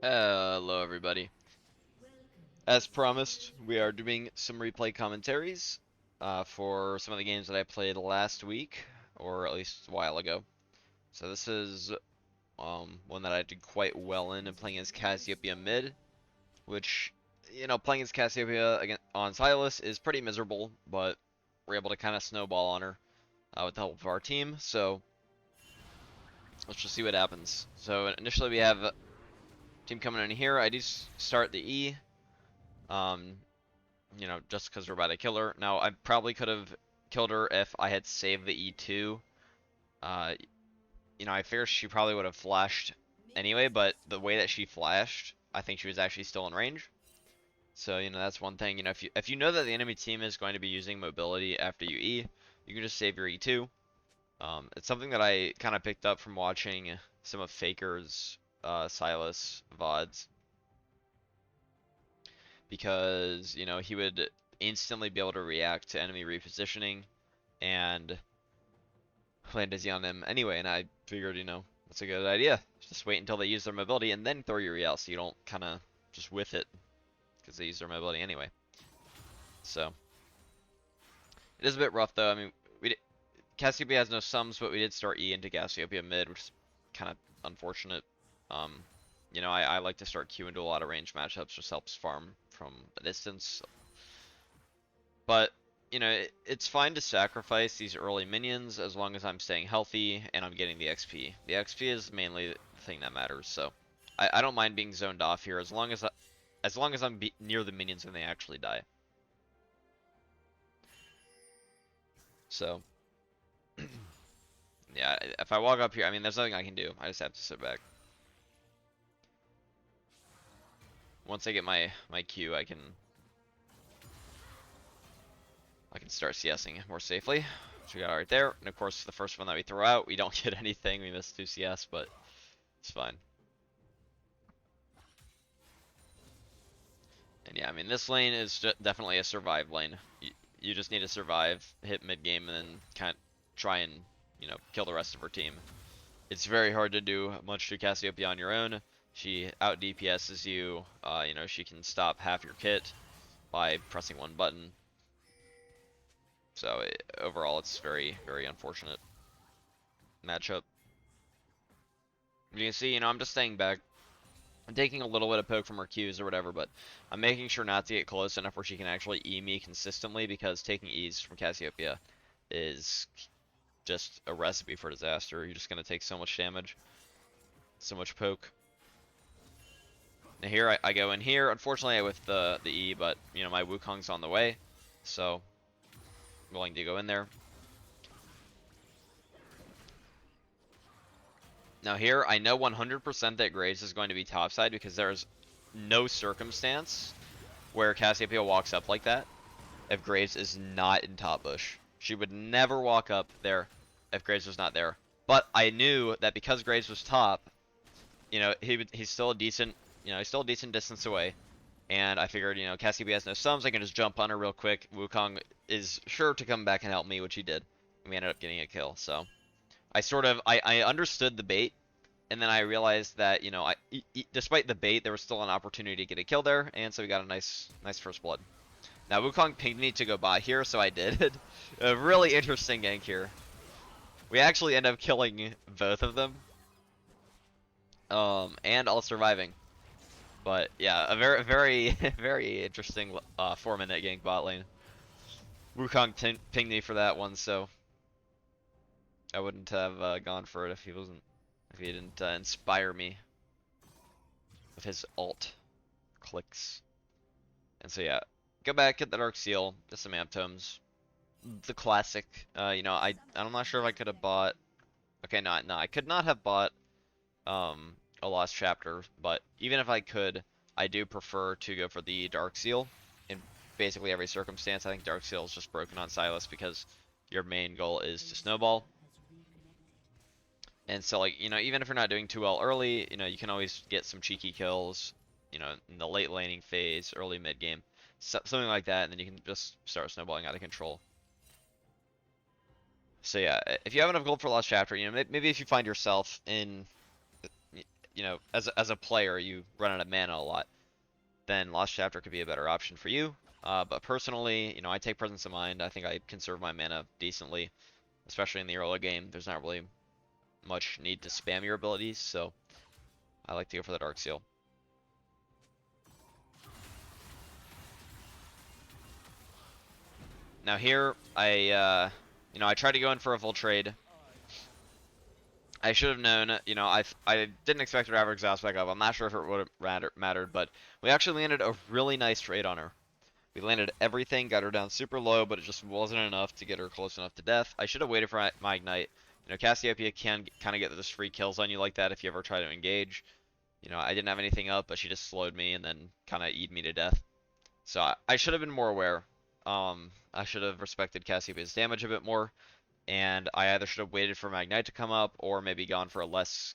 Hello, everybody. As promised, we are doing some replay commentaries for some of the games that I played last week, or at least a while ago. So this is one that I did quite well in, and playing as Cassiopeia mid, which, playing as Cassiopeia on Sylas is pretty miserable, but we're able to kind of snowball on her with the help of our team. So let's just see what happens. So initially we have team coming in here. I do start the E. Um, just because we're about to kill her. Now, I probably could have killed her if I had saved the E2. Uh, I figure she probably would have flashed anyway, but the way that she flashed, I think she was actually still in range. So, that's one thing. If you know that the enemy team is going to be using mobility after you E, you can just save your E2. It's something that I kind of picked up from watching some of Faker's Sylas VODs. Because, he would instantly be able to react to enemy repositioning and land dizzy on them anyway, and I figured, that's a good idea. Just wait until they use their mobility and then throw your EL so you don't kind of just whiff it because they use their mobility anyway. So, it is a bit rough though. I mean, Cassiopeia has no sums, but we did start E into Cassiopeia mid, which is kind of unfortunate. Um, I like to start Q into a lot of range matchups, just helps farm from a distance. But, it's fine to sacrifice these early minions as long as I'm staying healthy and I'm getting the XP. The XP is mainly the thing that matters, so I don't mind being zoned off here as long as I'm near the minions when they actually die. So, yeah, if I walk up here, I mean, there's nothing I can do. I just have to sit back. Once I get my Q, I can start CSing more safely. Which we got right there. And of course, the first one that we throw out, we don't get anything. We miss 2 CS, but it's fine. And yeah, I mean, this lane is definitely a survive lane. You just need to survive, hit mid game, and then kind of try and, kill the rest of her team. It's very hard to do much to Cassiopeia on your own. She out DPSs you. She can stop half your kit by pressing one button. So overall, it's very, very unfortunate matchup. You can see, I'm just staying back. I'm taking a little bit of poke from her Qs or whatever, but I'm making sure not to get close enough where she can actually E me consistently, because taking E's from Cassiopeia is just a recipe for disaster. You're just going to take so much damage, so much poke. Now here I go in here, unfortunately with the E, but my Wukong's on the way, so I'm willing to go in there. Now here, I know 100% that Graves is going to be topside because there's no circumstance where Cassiopeia walks up like that if Graves is not in top bush. She would never walk up there if Graves was not there. But I knew that because Graves was top, he's still a decent, he's still a decent distance away. And I figured, Cassiopeia has no sums, I can just jump on her real quick. Wukong is sure to come back and help me, which he did. And we ended up getting a kill, so I understood the bait, and then I realized that despite the bait, there was still an opportunity to get a kill there, and so we got a nice first blood. Now Wukong pinged me to go bot here, so I did. A really interesting gank here. We actually end up killing both of them, and all surviving. But yeah, a very very interesting 4-minute gank bot lane. Wukong pinged me for that one, so I wouldn't have gone for it if he didn't inspire me with his alt clicks. And so yeah, go back, get the Dark Seal, get some amp tomes, the classic. I'm not sure if I could have bought. Okay, no, I could not have bought a Lost Chapter, but even if I could, I do prefer to go for the Dark Seal in basically every circumstance. I think Dark Seal is just broken on Sylas because your main goal is to snowball. And so, even if you're not doing too well early, you can always get some cheeky kills, in the late laning phase, early mid game, something like that, and then you can just start snowballing out of control. So yeah, if you have enough gold for Lost Chapter, maybe if you find yourself in you know, as a player, you run out of mana a lot, then Lost Chapter could be a better option for you. But personally, you know, I take Presence of Mind. I think I conserve my mana decently, especially in the early game. There's not really much need to spam your abilities, so I like to go for the Dark Seal. Now here, you know, I tried to go in for a full trade. I should have known, you know, I didn't expect her to have her exhaust back up. I'm not sure if it would have mattered, but we actually landed a really nice trade on her. We landed everything, got her down super low, but it just wasn't enough to get her close enough to death. I should have waited for my Ignite. You know, Cassiopeia can kind of get those free kills on you like that if you ever try to engage. You know, I didn't have anything up, but she just slowed me and then kind of E'd me to death. So I should have been more aware. I should have respected Cassiopeia's damage a bit more, and I either should have waited for my Ignite to come up, or maybe gone for a less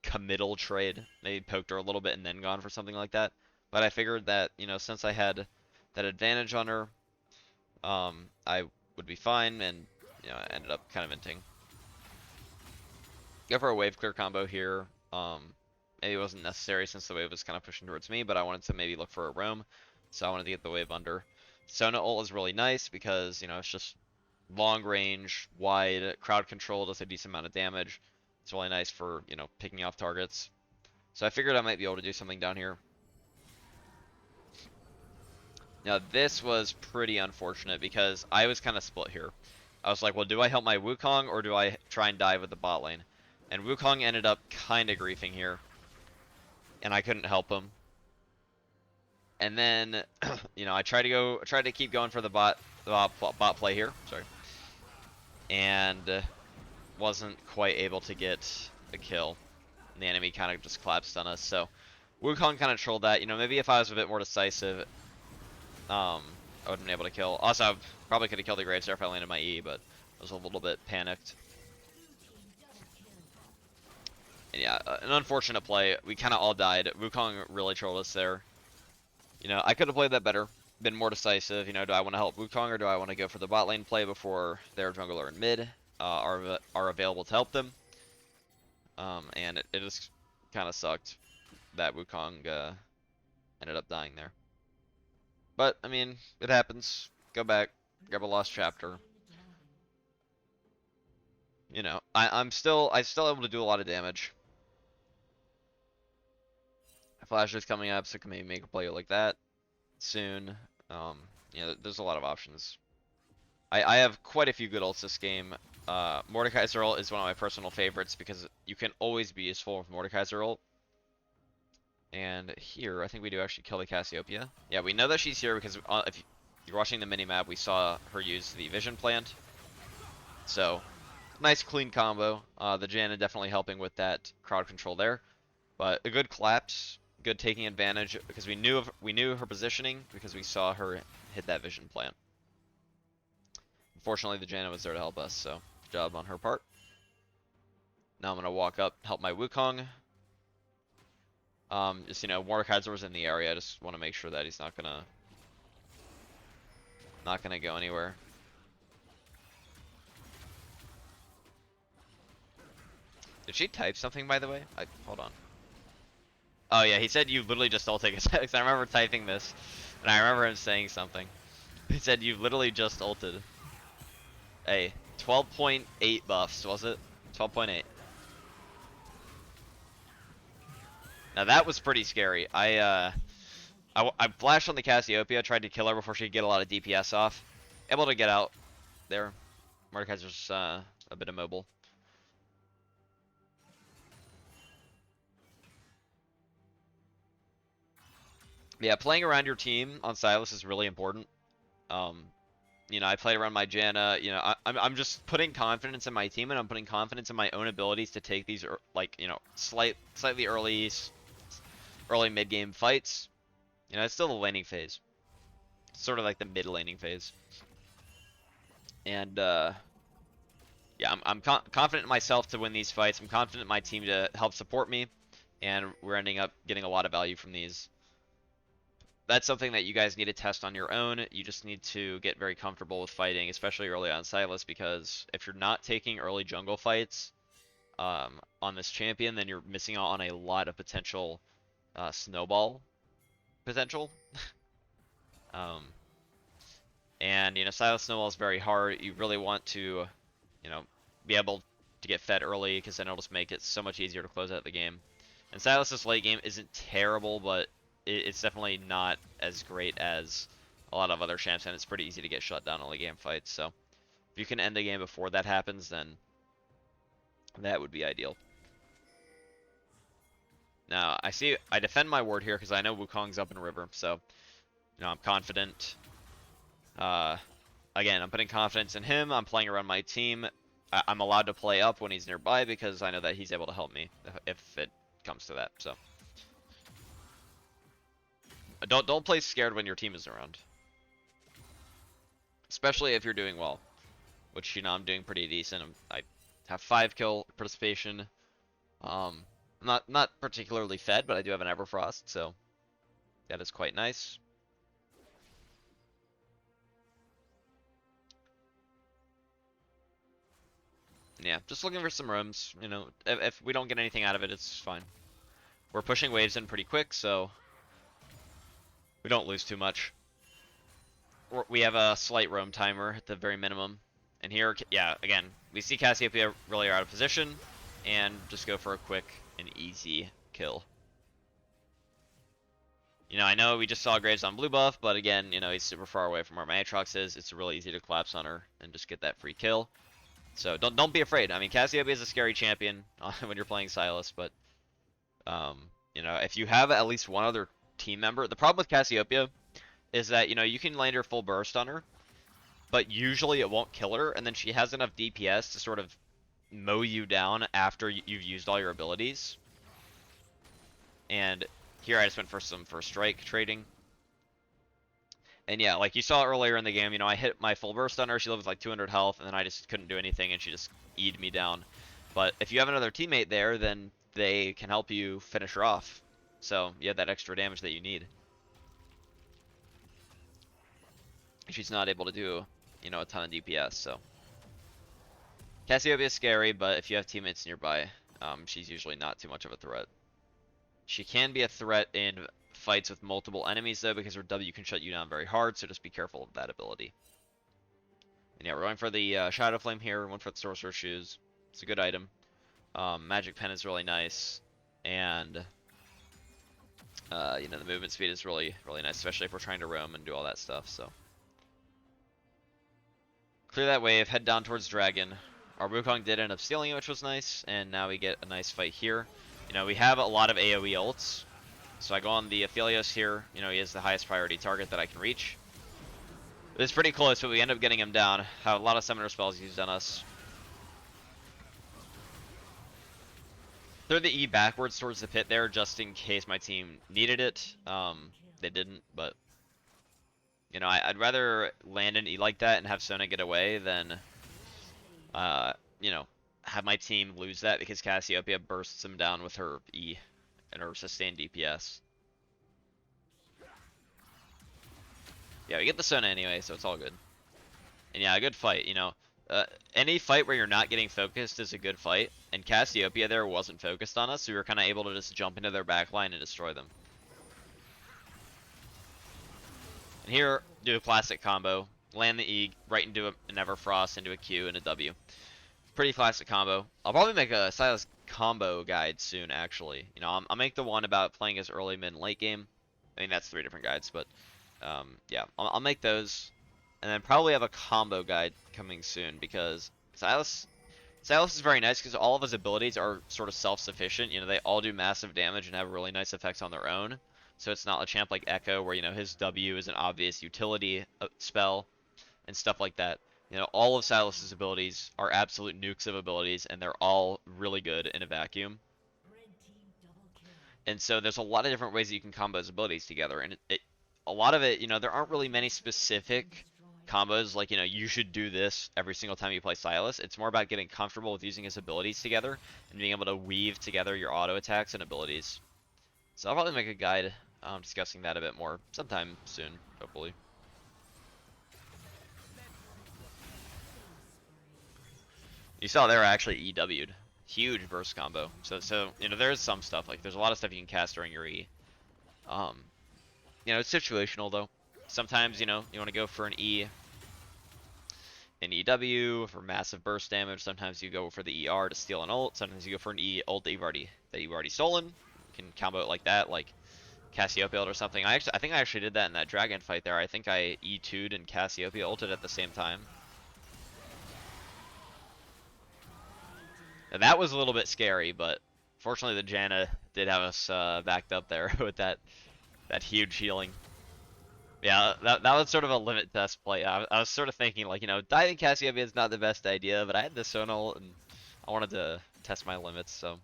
committal trade. Maybe poked her a little bit and then gone for something like that. But I figured that, you know, since I had that advantage on her, I would be fine, and, you know, I ended up kind of inting. Go for a wave clear combo here. Maybe it wasn't necessary since the wave was kind of pushing towards me, but I wanted to maybe look for a roam, so I wanted to get the wave under. Sona ult is really nice because, you know, it's just long range, wide, crowd control, does a decent amount of damage. It's really nice for, you know, picking off targets. So I figured I might be able to do something down here. Now this was pretty unfortunate because I was kind of split here. I was like, well, do I help my Wukong or do I try and dive with the bot lane? And Wukong ended up kind of griefing here, and I couldn't help him. And then, you know, I tried to keep going for the bot play here. Sorry, and wasn't quite able to get a kill. And the enemy kind of just collapsed on us. So Wukong kind of trolled that. You know, maybe if I was a bit more decisive, I would have been able to kill. Also, I probably could have killed the Gravestar if I landed my E, but I was a little bit panicked. And yeah, an unfortunate play. We kind of all died. Wukong really trolled us there. You know, I could have played that better, been more decisive. You know, do I want to help Wukong or do I want to go for the bot lane play before their jungler and mid are available to help them? And it just kind of sucked that Wukong ended up dying there. But, I mean, it happens. Go back, grab a lost chapter. You know, I'm still able to do a lot of damage. Flasher's coming up, so can maybe make a play like that soon. You know, there's a lot of options. I have quite a few good ults this game. Mordekaiser ult is one of my personal favorites because you can always be useful with Mordekaiser ult. And here, I think we do actually kill the Cassiopeia. Yeah, we know that she's here because if you're watching the minimap, we saw her use the Vision Plant. So, nice clean combo. The Janna definitely helping with that crowd control there. But a good collapse, good taking advantage because we knew her positioning because we saw her hit that Vision Plant. Unfortunately, the Janna was there to help us, so good job on her part. Now I'm gonna walk up, help my Wukong. Just, you know, Mordekaiser was in the area. I just want to make sure that he's not gonna go anywhere. Did she type something, by the way? Hold on. Oh yeah, he said you literally just ulted. Because I remember typing this, and I remember him saying something. He said you literally just ulted. Hey, 12.8 buffs, was it? 12.8. Now that was pretty scary. I flashed on the Cassiopeia, tried to kill her before she could get a lot of DPS off. Able to get out there. Mordekaiser's a bit immobile. Yeah, playing around your team on Sylas is really important. You know, I played around my Janna. You know, I'm just putting confidence in my team, and I'm putting confidence in my own abilities to take these, like, you know, slightly early mid game fights. You know, it's still the laning phase, sort of like the mid laning phase. And yeah, I'm confident in myself to win these fights. I'm confident in my team to help support me, and we're ending up getting a lot of value from these. That's something that you guys need to test on your own. You just need to get very comfortable with fighting, especially early on Sylas, because if you're not taking early jungle fights, on this champion, then you're missing out on a lot of potential snowball potential. Um, and Sylas snowball is very hard. You really want to, be able to get fed early because then it'll just make it so much easier to close out the game. And Sylas's late game isn't terrible, but it's definitely not as great as a lot of other champs, and it's pretty easy to get shut down in late game fights. So if you can end the game before that happens, then that would be ideal. Now, I defend my ward here because I know Wukong's up in river, so, I'm confident. Again, I'm putting confidence in him. I'm playing around my team. I'm allowed to play up when he's nearby because I know that he's able to help me if it comes to that, so. Don't play scared when your team is around. Especially if you're doing well. Which, I'm doing pretty decent. I have 5 kill participation. Not particularly fed, but I do have an Everfrost, so that is quite nice. Yeah, just looking for some rooms. If we don't get anything out of it, it's fine. We're pushing waves in pretty quick, so we don't lose too much. We have a slight roam timer at the very minimum. And here, yeah, again, we see Cassiopeia really out of position, and just go for a quick and easy kill. I know we just saw Graves on blue buff, but again, he's super far away from where my Aatrox is. It's really easy to collapse on her and just get that free kill. So don't be afraid. I mean, Cassiopeia is a scary champion when you're playing Sylas, but if you have at least one other team member, the problem with Cassiopeia is that you can land your full burst on her, but usually it won't kill her, and then she has enough DPS to sort of mow you down after you've used all your abilities. And here I just went for some first strike trading. And yeah, like you saw earlier in the game, I hit my full burst on her, she lived with like 200 health, and then I just couldn't do anything, and she just E'd me down. But if you have another teammate there, then they can help you finish her off. So you have that extra damage that you need. She's not able to do, a ton of DPS, so. Cassiopeia is scary, but if you have teammates nearby, she's usually not too much of a threat. She can be a threat in fights with multiple enemies, though, because her W can shut you down very hard, so just be careful of that ability. And yeah, we're going for the Shadow Flame here, one for the Sorcerer's Shoes. It's a good item. Magic Pen is really nice, and the movement speed is really, really nice, especially if we're trying to roam and do all that stuff, so. Clear that wave, head down towards Dragon. Our Wukong did end up stealing it, which was nice, and now we get a nice fight here. We have a lot of AoE ults, so I go on the Aphelios here. He is the highest priority target that I can reach. It's pretty close, but we end up getting him down. Have a lot of summoner spells used on us. Throw the E backwards towards the pit there, just in case my team needed it. They didn't, but I'd rather land an E like that and have Sona get away than, have my team lose that because Cassiopeia bursts him down with her E and her sustained DPS. Yeah, we get the Sona anyway, so it's all good. And yeah, a good fight, any fight where you're not getting focused is a good fight, and Cassiopeia there wasn't focused on us, so we were kind of able to just jump into their backline and destroy them. And here, do a classic combo, land the E right into an Everfrost, into a Q, and a W. Pretty classic combo. I'll probably make a Sylas combo guide soon, actually. I'll make the one about playing as early, mid, and late game. I mean, that's 3 different guides, but yeah, I'll make those. And then probably have a combo guide coming soon, because Sylas is very nice because all of his abilities are sort of self-sufficient. They all do massive damage and have really nice effects on their own. So it's not a champ like Echo where, his W is an obvious utility spell and stuff like that. All of Sylas's abilities are absolute nukes of abilities, and they're all really good in a vacuum. And so there's a lot of different ways that you can combo his abilities together, and a lot of it, there aren't really many specific combos like, you should do this every single time you play Sylas. It's more about getting comfortable with using his abilities together and being able to weave together your auto attacks and abilities. So I'll probably make a guide discussing that a bit more sometime soon, hopefully. You saw they were actually EW'd, huge burst combo. So you know, there's some stuff, like there's a lot of stuff you can cast during your E. Um, you know, it's situational though. Sometimes, you know, you want to go for an E, an EW for massive burst damage. Sometimes you go for the ER to steal an ult. Sometimes you go for an E ult that you've already stolen. You can combo it like that, like Cassiopeia or something. I think I actually did that in that dragon fight there. I think I E2'd and Cassiopeia ulted at the same time. And that was a little bit scary, but fortunately the Janna did have us backed up there with that huge healing. Yeah, that was sort of a limit test play. I was sort of thinking, like, you know, diving Cassiopeia is not the best idea, but I had the Sonal and I wanted to test my limits, so.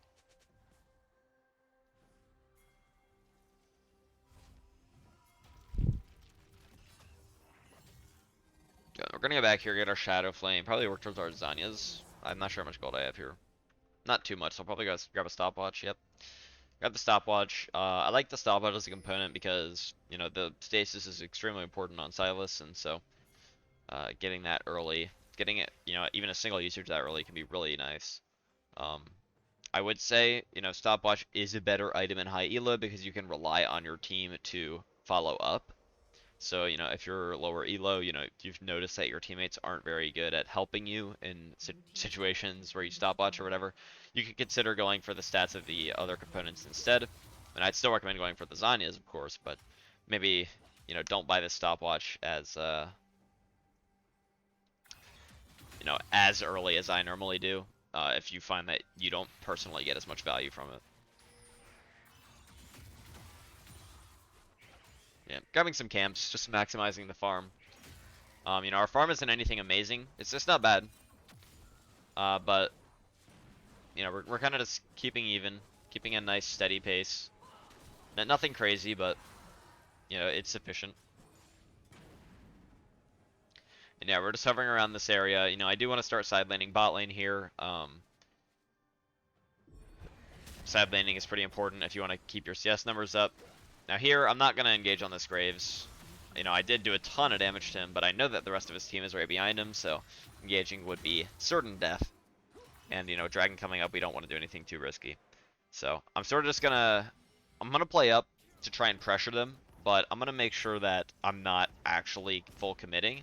Yeah, we're gonna go back here, get our Shadow Flame, probably work towards our Zanyas. I'm not sure how much gold I have here. Not too much, so I'll probably go grab a stopwatch, yep. Grab the stopwatch. I like the stopwatch as a component because, you know, the stasis is extremely important on Sylas, and so getting that early, getting it, you know, even a single usage that early can be really nice. I would say, you know, stopwatch is a better item in high elo because you can rely on your team to follow up. So, you know, if you're lower elo, you know, you've noticed that your teammates aren't very good at helping you in situations where you stopwatch or whatever, you could consider going for the stats of the other components instead. And I'd still recommend going for the Zanyas, of course, but maybe, you know, don't buy the stopwatch as, you know, as early as I normally do, if you find that you don't personally get as much value from it. Yeah, grabbing some camps, just maximizing the farm. You know, our farm isn't anything amazing. It's just not bad. But, you know, we're kind of just keeping even, keeping a nice steady pace. Nothing crazy, but, you know, it's sufficient. And yeah, we're just hovering around this area. You know, I do want to start side laning bot lane here. Side laning is pretty important if you want to keep your CS numbers up. Now here, I'm not going to engage on this Graves. You know, I did do a ton of damage to him, but I know that the rest of his team is right behind him, so engaging would be certain death. And, you know, Dragon coming up, we don't want to do anything too risky. So, I'm sort of just gonna... I'm gonna play up to try and pressure them, but I'm gonna make sure that I'm not actually full committing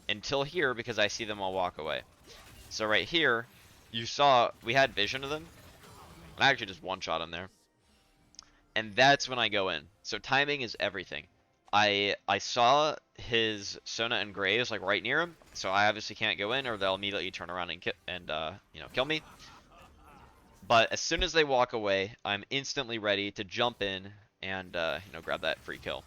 until here, because I see them all walk away. So right here, you saw we had vision of them, and I actually just one-shot him there. And that's when I go in. So timing is everything. I saw his Sona and Graves like right near him, so I obviously can't go in, or they'll immediately turn around and you know, kill me. But as soon as they walk away, I'm instantly ready to jump in and you know, grab that free kill.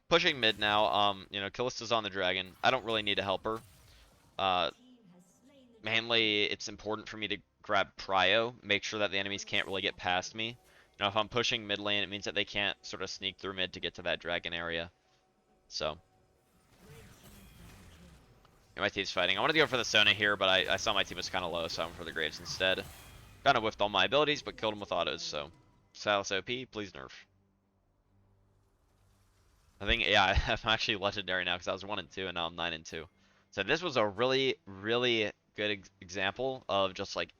Pushing mid now. You know, Kallista's on the dragon. I don't really need to help her. Mainly, it's important for me to grab prio, make sure that the enemies can't really get past me. Now, if I'm pushing mid lane, it means that they can't sort of sneak through mid to get to that dragon area. So, yeah, my team's fighting. I wanted to go for the Sona here, but I saw my team was kind of low, so I went for the Graves instead. Kind of whiffed all my abilities, but killed him with autos, so. Sylas OP, please nerf. I think, yeah, I'm actually legendary now because I was 1 and 2, and now I'm 9 and 2. So this was a really, really good example of just like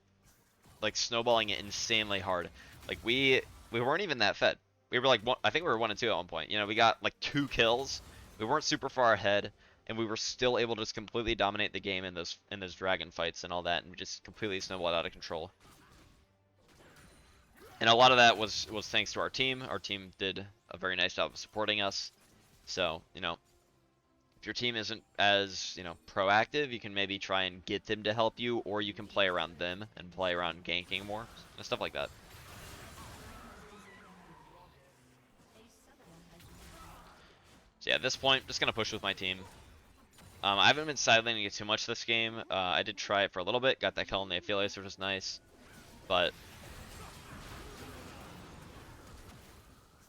snowballing it insanely hard. Like we weren't even that fed. We were like I think we were 1 and 2 at one point. You know, we got like 2 kills. We weren't super far ahead, and we were still able to just completely dominate the game in those dragon fights and all that, and we just completely snowballed out of control. And a lot of that was thanks to our team. Our team did a very nice job of supporting us. So, you know, if your team isn't as, you know, proactive, you can maybe try and get them to help you, or you can play around them and play around ganking more, and stuff like that. So yeah, at this point, just gonna push with my team. I haven't been side laning it too much this game. I did try it for a little bit, got that kill on the Aphelios, which was nice, but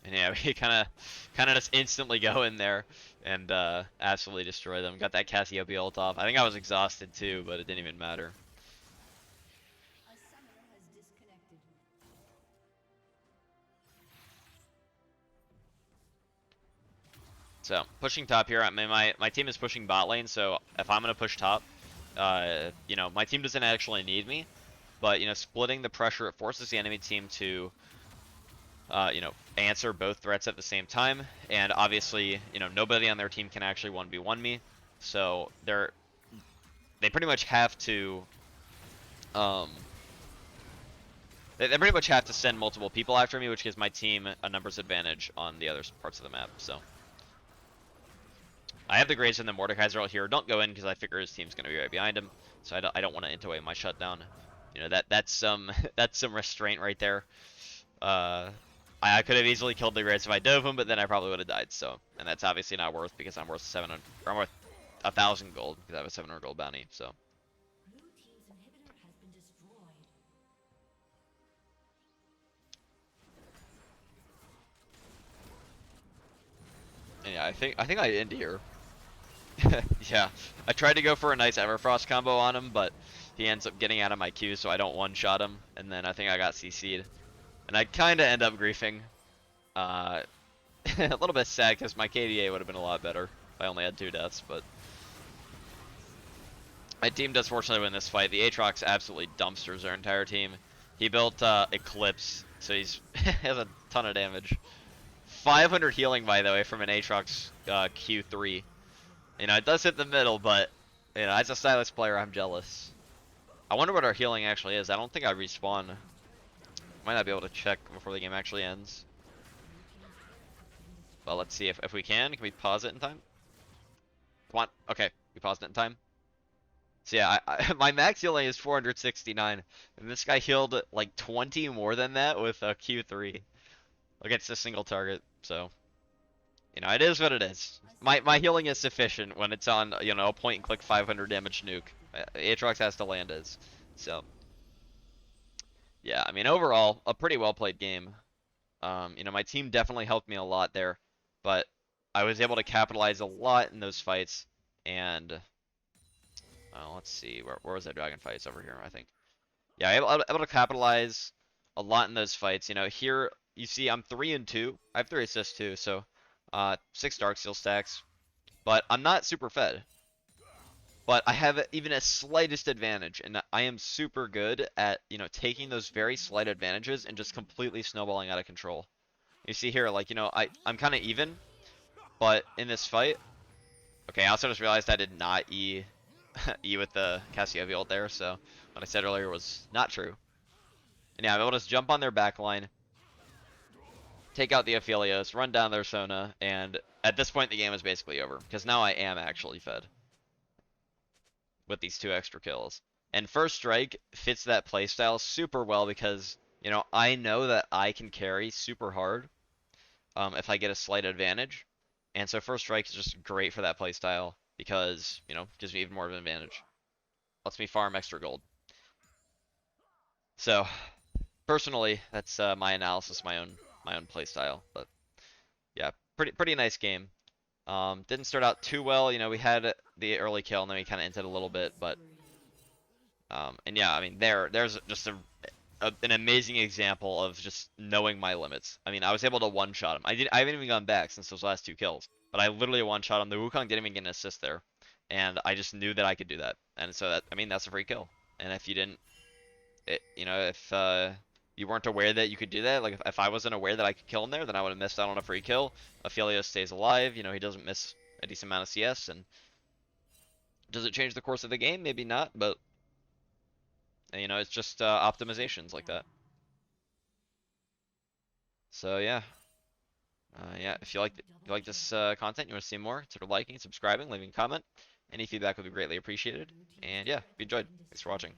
and yeah, we kind of just instantly go in there and absolutely destroy them. Got that Cassiopeia ult off. I think I was exhausted too, but it didn't even matter. So pushing top here. I mean, my team is pushing bot lane, so if I'm gonna push top, you know, my team doesn't actually need me, but you know, splitting the pressure, it forces the enemy team to, you know, answer both threats at the same time, and obviously, you know, nobody on their team can actually 1v1 me, so they pretty much have to, um, they pretty much have to send multiple people after me, which gives my team a numbers advantage on the other parts of the map. So I have the Graves and the Mordekaiser out here. Don't go in because I figure his team's gonna be right behind him, so I don't want to into away my shutdown. You know, that's some that's some restraint right there. Uh, I could have easily killed the Graves if I dove him, but then I probably would have died. So, and that's obviously not worth because I'm worth 700, or I'm worth 1,000 gold because I have a 700 gold bounty. So. And yeah, I think I end here. Yeah, I tried to go for a nice Everfrost combo on him, but he ends up getting out of my queue, so I don't one-shot him, and then I think I got CC'd. And I kind of end up griefing. A little bit sad, because my KDA would have been a lot better if I only had 2 deaths, but... My team does fortunately win this fight. The Aatrox absolutely dumpsters our entire team. He built Eclipse, so he's has a ton of damage. 500 healing, by the way, from an Aatrox Q3. You know, it does hit the middle, but, you know, as a Sylas player, I'm jealous. I wonder what our healing actually is. I don't think I respawn. Might not be able to check before the game actually ends. Well, let's see if we can. Can we pause it in time? Come on. Okay, we paused it in time. So yeah, my max healing is 469, and this guy healed like 20 more than that with a Q3 against a single target. So, you know, it is what it is. My healing is sufficient when it's on, you know, a point and click 500 damage nuke. Aatrox has to land his. So, yeah, I mean, overall, a pretty well played game. You know, my team definitely helped me a lot there, but I was able to capitalize a lot in those fights. And let's see, where was that dragon fight? It's over here, I think. Yeah, able to capitalize a lot in those fights. You know, here you see I'm 3-2. I have 3 assists too, so 6 Darksteel stacks. But I'm not super fed. But I have even a slightest advantage, and I am super good at, you know, taking those very slight advantages and just completely snowballing out of control. You see here, like, you know, I'm kind of even, but in this fight, okay, I also just realized I did not E E with the Cassiopeia ult there, so what I said earlier was not true. And yeah, I'm able to just jump on their backline, take out the Aphelios, run down their Sona, and at this point the game is basically over, because now I am actually fed with these 2 extra kills. And First Strike fits that playstyle super well because, you know, I know that I can carry super hard if I get a slight advantage. And so First Strike is just great for that playstyle because, you know, gives me even more of an advantage. Lets me farm extra gold. So, personally, that's my analysis, my own playstyle. But yeah, pretty nice game. Didn't start out too well. You know, we had the early kill and then we kind of ended a little bit, but and yeah, I mean there's just an amazing example of just knowing my limits. I mean, I was able to one-shot him. I haven't even gone back since those last 2 kills, but I literally one-shot him. The Wukong didn't even get an assist there, and I just knew that I could do that. And so that, I mean, that's a free kill. And if you didn't, you know, if you weren't aware that you could do that, like if I wasn't aware that I could kill him there, then I would have missed out on a free kill. Aphelios stays alive. You know, he doesn't miss a decent amount of CS. And does it change the course of the game? Maybe not, but you know, it's just optimizations like that. So yeah, yeah. If you like this content, you want to see more, consider liking, subscribing, leaving a comment. Any feedback would be greatly appreciated. And yeah, if you enjoyed, thanks for watching.